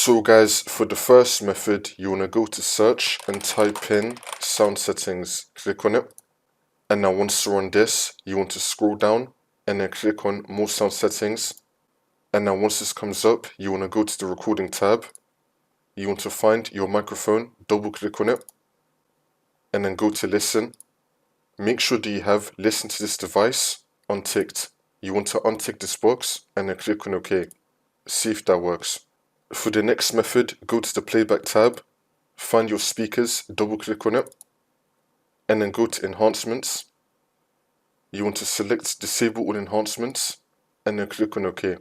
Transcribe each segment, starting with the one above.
So guys, for the first method, you want to go to search and type in sound settings. Click on it. And now once you're on this, you want to scroll down and then click on more sound settings. And now once this comes up, you want to go to the recording tab. You want to find your microphone, double click on it. And then go to listen. Make sure that you have listen to this device unticked. You want to untick this box and then click on OK. See if that works. For the next method, go to the playback tab, find your speakers, double click on it, and then go to enhancements. You want to select disable all enhancements and then click on OK.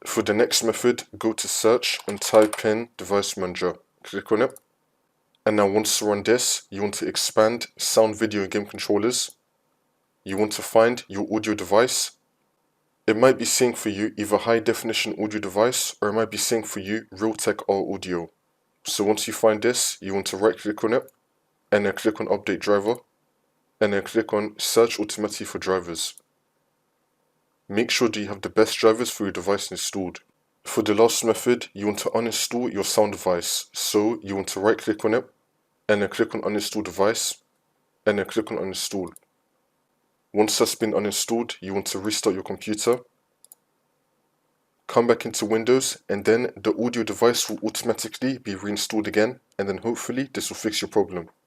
For the next method, go to search and type in device manager. Click on it. And now once you're on this, you want to expand sound, video, and game controllers. You want to find your audio device. It might be saying for you either high definition audio device or it might be saying for you Realtek R audio. So once you find this, you want to right click on it and then click on update driver and then click on search automatically for drivers. Make sure that you have the best drivers for your device installed. For the last method, you want to uninstall your sound device. So you want to right click on it and then click on uninstall device and then click on uninstall. Once that's been uninstalled, you want to restart your computer. Come back into Windows and then the audio device will automatically be reinstalled again, and then hopefully this will fix your problem.